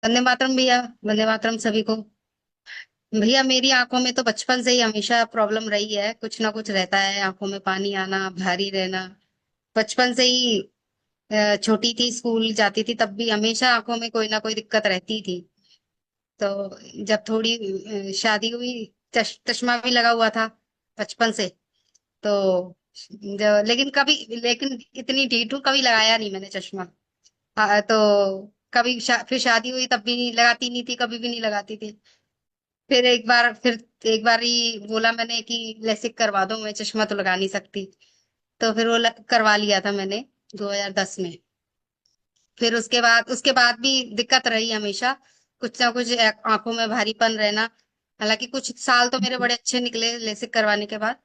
वंदे मातरम भैया। वंदे मातरम सभी को। भैया मेरी आंखों में तो बचपन से ही हमेशा प्रॉब्लम रही है, कुछ ना कुछ रहता है, आंखों में पानी आना, भारी रहना। बचपन से ही छोटी थी, स्कूल जाती थी, तब भी हमेशा आंखों में कोई ना कोई दिक्कत रहती थी। तो जब थोड़ी शादी हुई, चश्मा भी लगा हुआ था बचपन से। तो लेकिन इतनी ढीठ हूँ, कभी लगाया नहीं मैंने चश्मा। तो कभी फिर शादी हुई तब भी नहीं लगाती, नहीं थी, कभी भी नहीं लगाती थी। फिर एक बार ही बोला मैंने कि लेसिक करवा दो, मैं चश्मा तो लगा नहीं सकती। तो फिर वो करवा लिया था मैंने 2010 में। फिर उसके बाद भी दिक्कत रही हमेशा, कुछ ना कुछ आंखों में भारीपन रहना। हालांकि कुछ साल तो मेरे बड़े अच्छे निकले लेसिक करवाने के बाद।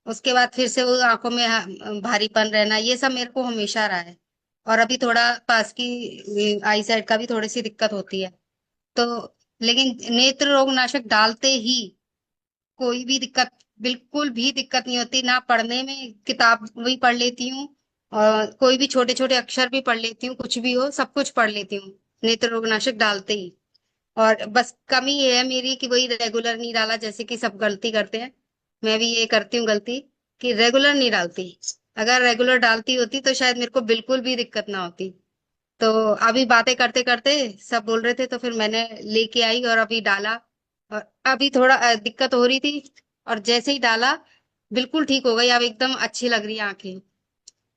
उसके बाद फिर से वो आंखों में भारीपन रहना, ये सब मेरे को हमेशा रहा है। और अभी थोड़ा पास की आई साइड का भी थोड़ी सी दिक्कत होती है। तो लेकिन नेत्र रोग नाशक डालते ही कोई भी दिक्कत, बिल्कुल भी दिक्कत नहीं होती ना। पढ़ने में किताब भी पढ़ लेती हूँ, और कोई भी छोटे छोटे अक्षर भी पढ़ लेती हूँ, कुछ भी हो सब कुछ पढ़ लेती हूँ नेत्र रोगनाशक डालते ही। और बस कमी ये है मेरी कि वही रेगुलर नहीं डाला, जैसे कि सब गलती करते हैं। मैं भी ये करती हूँ गलती, कि रेगुलर नहीं डालती। अगर रेगुलर डालती होती तो शायद मेरे को बिल्कुल भी दिक्कत ना होती। तो अभी बातें करते करते सब बोल रहे थे, तो फिर मैंने लेके आई और अभी डाला। और अभी थोड़ा दिक्कत हो रही थी, और जैसे ही डाला बिल्कुल ठीक हो गई, अब एकदम अच्छी लग रही है आंखें।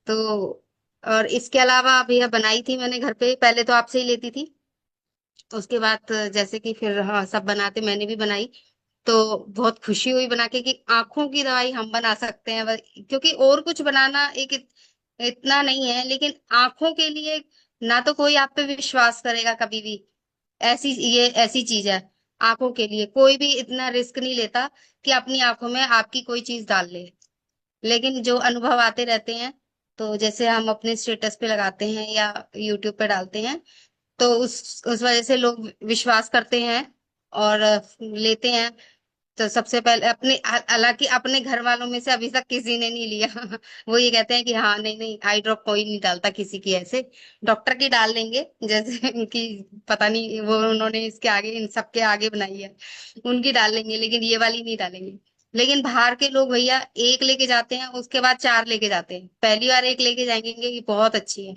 तो और इसके अलावा भैया बनाई थी मैंने घर पे, पहले तो आपसे ही लेती थी। तो उसके बाद जैसे कि फिर हाँ सब बनाते, मैंने भी बनाई। तो बहुत खुशी हुई बना के कि आंखों की दवाई हम बना सकते हैं। क्योंकि और कुछ बनाना इतना नहीं है, लेकिन आंखों के लिए ना तो कोई आप पे विश्वास करेगा कभी भी। ये ऐसी चीज है, आंखों के लिए कोई भी इतना रिस्क नहीं लेता कि अपनी आंखों में आपकी कोई चीज डाल ले। लेकिन जो अनुभव आते रहते हैं, तो जैसे हम अपने स्टेटस पे लगाते हैं या यूट्यूब पे डालते हैं, तो उस वजह से लोग विश्वास करते हैं और लेते हैं। तो सबसे पहले हालांकि अपने घर वालों में से अभी तक किसी ने नहीं लिया। वो ये कहते हैं कि हाँ नहीं नहीं, आई ड्रॉप कोई नहीं डालता किसी की ऐसे। डॉक्टर की डाल लेंगे, जैसे उनकी पता नहीं, वो उन्होंने इसके आगे इन सबके आगे बनाई है, उनकी डाल लेंगे, लेकिन ये वाली नहीं डालेंगे। लेकिन बाहर के लोग भैया एक लेके जाते हैं, उसके बाद चार लेके जाते हैं। पहली बार एक लेके जाएंगे कि बहुत अच्छी है।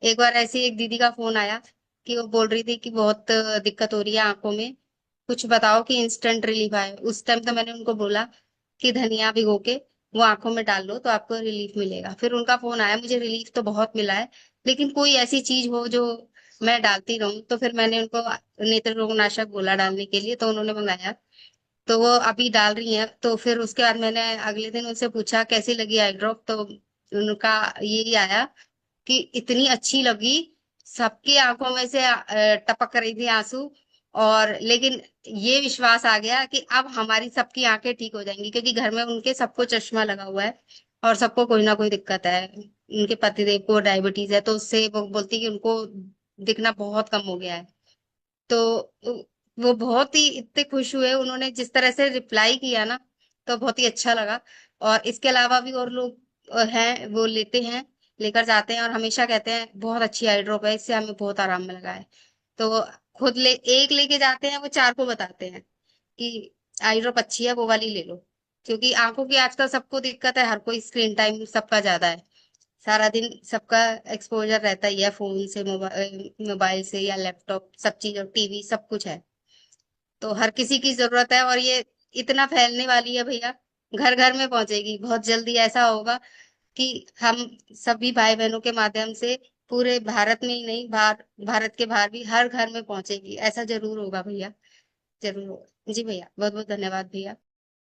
एक बार ऐसी एक दीदी का फोन आया कि वो बोल रही थी कि बहुत दिक्कत हो रही है आंखों में, कुछ बताओ कि इंस्टेंट रिलीफ आए। उस टाइम तो मैंने उनको बोला कि धनिया भिगो के वो आंखों में डाल लो तो आपको रिलीफ मिलेगा। फिर उनका फोन आया, मुझे रिलीफ तो बहुत मिला है, लेकिन कोई ऐसी चीज हो जो मैं डालती रहूं। तो फिर मैंने उनको नेत्र रोग नाशक बोला डालने के लिए, तो उन्होंने मंगाया। तो वो अभी डाल रही हैं। तो फिर उसके बाद मैंने अगले दिन उनसे पूछा कैसी लगी आई ड्रॉप, तो उनका यही आया कि इतनी अच्छी लगी, सबकी आंखों में से टपक रही थी आंसू। और लेकिन ये विश्वास आ गया कि अब हमारी सबकी आंखें ठीक हो जाएंगी, क्योंकि घर में उनके सबको चश्मा लगा हुआ है और सबको कोई ना कोई दिक्कत है। उनके पतिदेव को डायबिटीज है, तो उससे वो बोलती कि उनको दिखना बहुत कम हो गया है। तो वो बहुत ही इतने खुश हुए, उन्होंने जिस तरह से रिप्लाई किया ना, तो बहुत ही अच्छा लगा। और इसके अलावा भी और लोग हैं, वो लेते हैं, लेकर जाते हैं और हमेशा कहते हैं बहुत अच्छी आई ड्रॉप है, इससे हमें बहुत आराम लगा है। तो वो खुद एक लेके जाते हैं, वो चार को बताते हैं कि आई ड्रॉप अच्छी है, वो वाली ले लो। क्योंकि आंखों की आजकल सबको दिक्कत है, हर कोई स्क्रीन टाइम सबका ज्यादा है। सारा दिन सबका एक्सपोजर रहता ही है, फोन से, मोबाइल से या लैपटॉप, सब चीज और टीवी सब कुछ है। तो हर किसी की जरूरत है, और ये इतना फैलने वाली है भैया, घर घर में पहुंचेगी बहुत जल्दी। ऐसा होगा कि हम सभी भाई बहनों के माध्यम से पूरे भारत में ही नहीं, भारत के बाहर भी हर घर में पहुंचेगी। ऐसा जरूर होगा भैया, जरूर होगा जी भैया। बहुत बहुत धन्यवाद भैया।